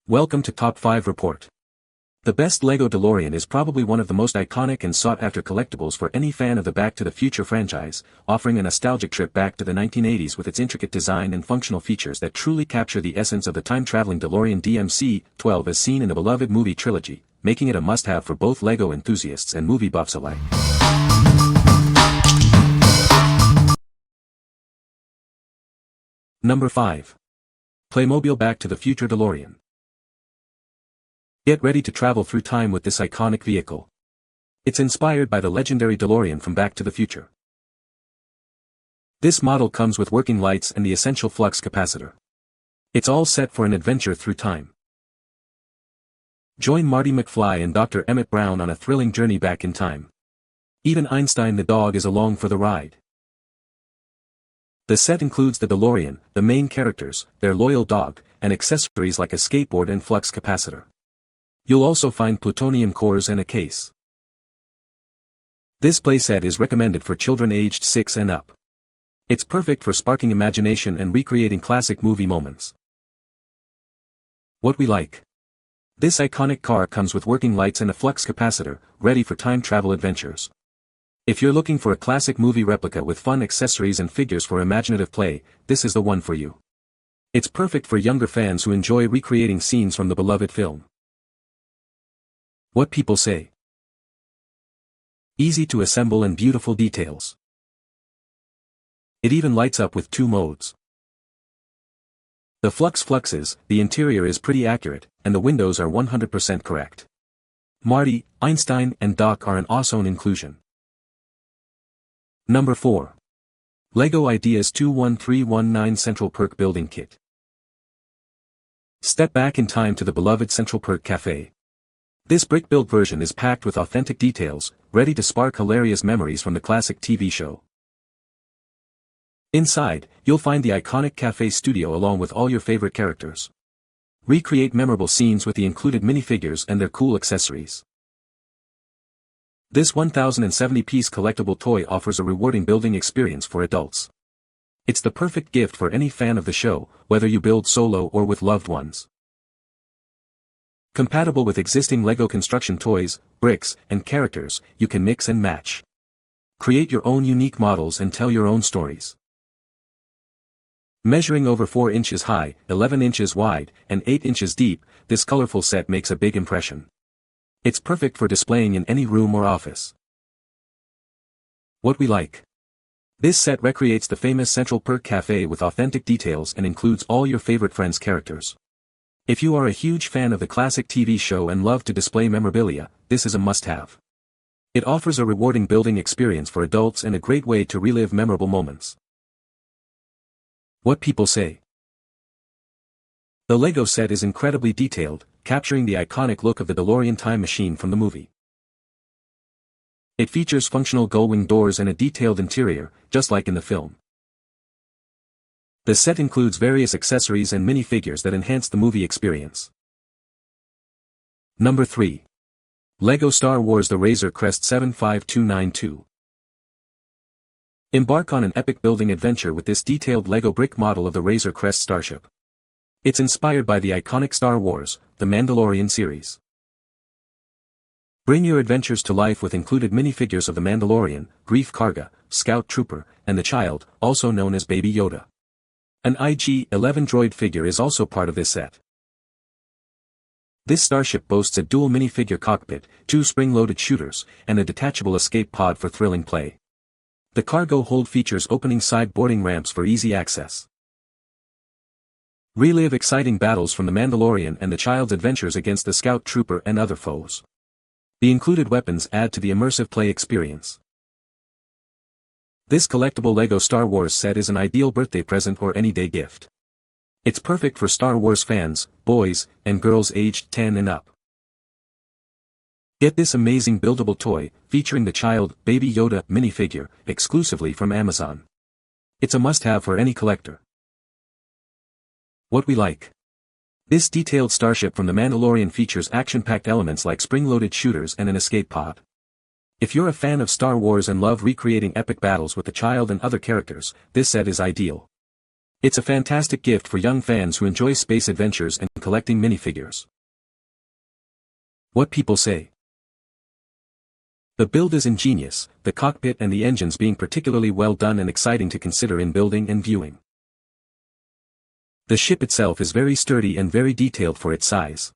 Welcome to Top 5 Report. The best Lego Delorean is probably one of the most iconic and sought-after collectibles for any fan of the Back to the Future franchise, offering a nostalgic trip back to the 1980s with its intricate design and functional features that truly capture the essence of the time-traveling DeLorean DMC-12 as seen in the beloved movie trilogy, making it a must-have for both Lego enthusiasts and movie buffs alike. Number 5. Playmobil Back to the Future DeLorean. Get ready to travel through time with this iconic vehicle. It's inspired by the legendary DeLorean from Back to the Future. This model comes with working lights and the essential flux capacitor. It's all set for an adventure through time. Join Marty McFly and Dr. Emmett Brown on a thrilling journey back in time. Even Einstein the dog is along for the ride. The set includes the DeLorean, the main characters, their loyal dog, and accessories like a skateboard and flux capacitor. You'll also find plutonium cores and a case. This playset is recommended for children aged 6 and up. It's perfect for sparking imagination and recreating classic movie moments. What we like. This iconic car comes with working lights and a flux capacitor, ready for time travel adventures. If you're looking for a classic movie replica with fun accessories and figures for imaginative play, this is the one for you. It's perfect for younger fans who enjoy recreating scenes from the beloved film. What people say. Easy to assemble and beautiful details. It even lights up with 2 modes. The flux fluxes, the interior is pretty accurate, and the windows are 100% correct. Marty, Einstein and Doc are an awesome inclusion. Number 4. Lego Ideas 21319 Central Perk Building Kit. Step back in time to the beloved Central Perk Cafe. This brick-built version is packed with authentic details, ready to spark hilarious memories from the classic TV show. Inside, you'll find the iconic cafe studio along with all your favorite characters. Recreate memorable scenes with the included minifigures and their cool accessories. This 1070-piece collectible toy offers a rewarding building experience for adults. It's the perfect gift for any fan of the show, whether you build solo or with loved ones. Compatible with existing Lego construction toys, bricks, and characters, you can mix and match. Create your own unique models and tell your own stories. Measuring over 4 inches high, 11 inches wide, and 8 inches deep, this colorful set makes a big impression. It's perfect for displaying in any room or office. What we like. This set recreates the famous Central Perk Cafe with authentic details and includes all your favorite friends' characters. If you are a huge fan of the classic TV show and love to display memorabilia, this is a must-have. It offers a rewarding building experience for adults and a great way to relive memorable moments. What people say. The Lego set is incredibly detailed, capturing the iconic look of the DeLorean time machine from the movie. It features functional gull-wing doors and a detailed interior, just like in the film. The set includes various accessories and minifigures that enhance the movie experience. Number 3. Lego Star Wars The Razor Crest 75292. Embark on an epic building adventure with this detailed Lego brick model of the Razor Crest starship. It's inspired by the iconic Star Wars, The Mandalorian series. Bring your adventures to life with included minifigures of the Mandalorian, Greef Karga, Scout Trooper, and the child, also known as Baby Yoda. An IG-11 droid figure is also part of this set. This starship boasts a dual minifigure cockpit, 2 spring-loaded shooters, and a detachable escape pod for thrilling play. The cargo hold features opening side boarding ramps for easy access. Relive exciting battles from the Mandalorian and the child's adventures against the Scout Trooper and other foes. The included weapons add to the immersive play experience. This collectible Lego Star Wars set is an ideal birthday present or any day gift. It's perfect for Star Wars fans, boys, and girls aged 10 and up. Get this amazing buildable toy, featuring the child, Baby Yoda minifigure, exclusively from Amazon. It's a must-have for any collector. What we like. This detailed starship from the Mandalorian features action-packed elements like spring-loaded shooters and an escape pod. If you're a fan of Star Wars and love recreating epic battles with the child and other characters, this set is ideal. It's a fantastic gift for young fans who enjoy space adventures and collecting minifigures. What people say. The build is ingenious, the cockpit and the engines being particularly well done and exciting to consider in building and viewing. The ship itself is very sturdy and very detailed for its size.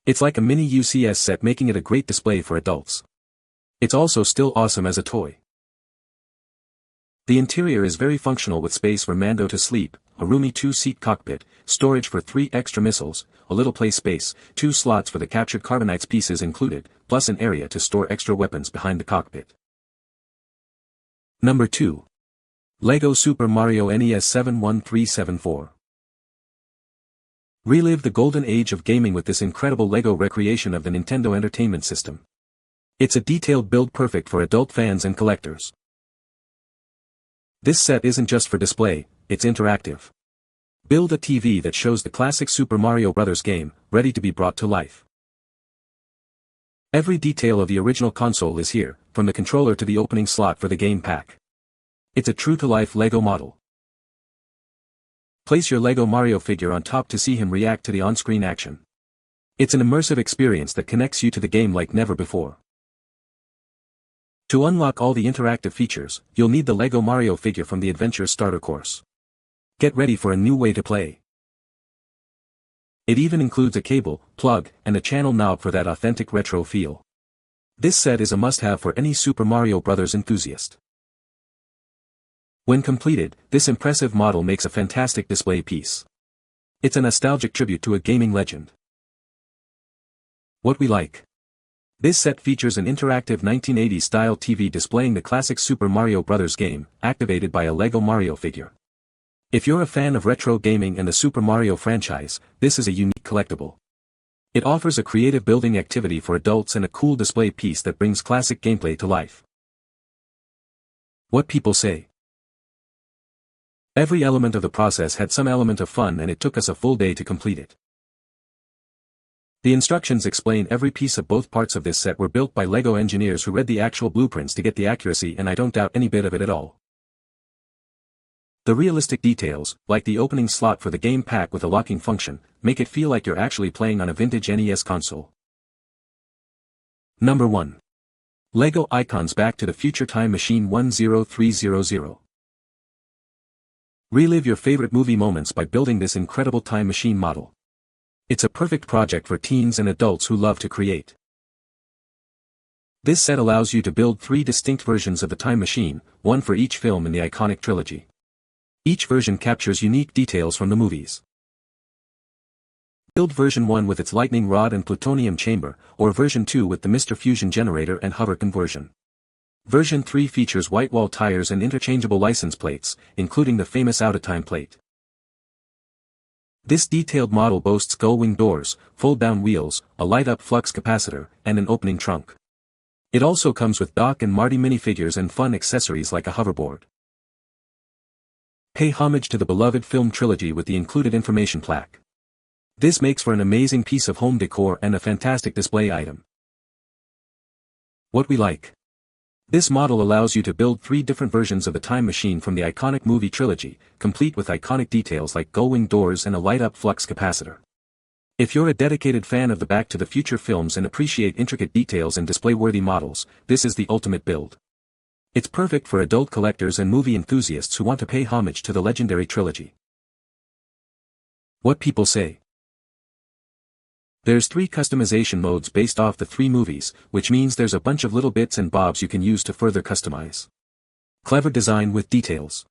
It's like a mini UCS set, making it a great display for adults. It's also still awesome as a toy. The interior is very functional with space for Mando to sleep, a roomy 2-seat cockpit, storage for 3 extra missiles, a little play space, 2 slots for the captured carbonites pieces included, plus an area to store extra weapons behind the cockpit. Number 2. Lego Super Mario NES 71374. Relive the golden age of gaming with this incredible Lego recreation of the Nintendo Entertainment System. It's a detailed build perfect for adult fans and collectors. This set isn't just for display, it's interactive. Build a TV that shows the classic Super Mario Bros. Game, ready to be brought to life. Every detail of the original console is here, from the controller to the opening slot for the game pack. It's a true-to-life Lego model. Place your Lego Mario figure on top to see him react to the on-screen action. It's an immersive experience that connects you to the game like never before. To unlock all the interactive features, you'll need the Lego Mario figure from the Adventure Starter Course. Get ready for a new way to play. It even includes a cable, plug, and a channel knob for that authentic retro feel. This set is a must-have for any Super Mario Bros. Enthusiast. When completed, this impressive model makes a fantastic display piece. It's a nostalgic tribute to a gaming legend. What we like. This set features an interactive 1980s-style TV displaying the classic Super Mario Bros. Game, activated by a Lego Mario figure. If you're a fan of retro gaming and the Super Mario franchise, this is a unique collectible. It offers a creative building activity for adults and a cool display piece that brings classic gameplay to life. What people say. Every element of the process had some element of fun, and it took us a full day to complete it. The instructions explain every piece of both parts of this set were built by Lego engineers who read the actual blueprints to get the accuracy, and I don't doubt any bit of it at all. The realistic details, like the opening slot for the game pack with a locking function, make it feel like you're actually playing on a vintage NES console. Number 1. Lego Icons Back to the Future Time Machine 10300. Relive your favorite movie moments by building this incredible time machine model. It's a perfect project for teens and adults who love to create. This set allows you to build 3 distinct versions of the time machine, one for each film in the iconic trilogy. Each version captures unique details from the movies. Build version 1 with its lightning rod and plutonium chamber, or version 2 with the Mr. Fusion generator and hover conversion. Version 3 features white wall tires and interchangeable license plates, including the famous out-of-time plate. This detailed model boasts gull-wing doors, fold-down wheels, a light-up flux capacitor, and an opening trunk. It also comes with Doc and Marty minifigures and fun accessories like a hoverboard. Pay homage to the beloved film trilogy with the included information plaque. This makes for an amazing piece of home decor and a fantastic display item. What we like. This model allows you to build 3 different versions of the time machine from the iconic movie trilogy, complete with iconic details like gull-wing doors and a light-up flux capacitor. If you're a dedicated fan of the Back to the Future films and appreciate intricate details and display-worthy models, this is the ultimate build. It's perfect for adult collectors and movie enthusiasts who want to pay homage to the legendary trilogy. What people say. There's 3 customization modes based off the 3 movies, which means there's a bunch of little bits and bobs you can use to further customize. Clever design with details.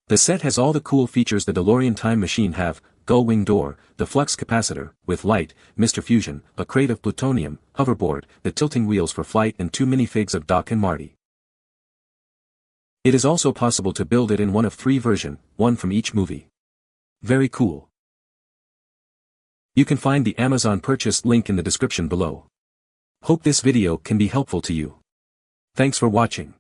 The set has all the cool features the DeLorean time machine have: gull-wing door, the flux capacitor, with light, Mr. Fusion, a crate of plutonium, hoverboard, the tilting wheels for flight, and 2 minifigs of Doc and Marty. It is also possible to build it in one of 3 versions, one from each movie. Very cool. You can find the Amazon purchase link in the description below. Hope this video can be helpful to you. Thanks for watching.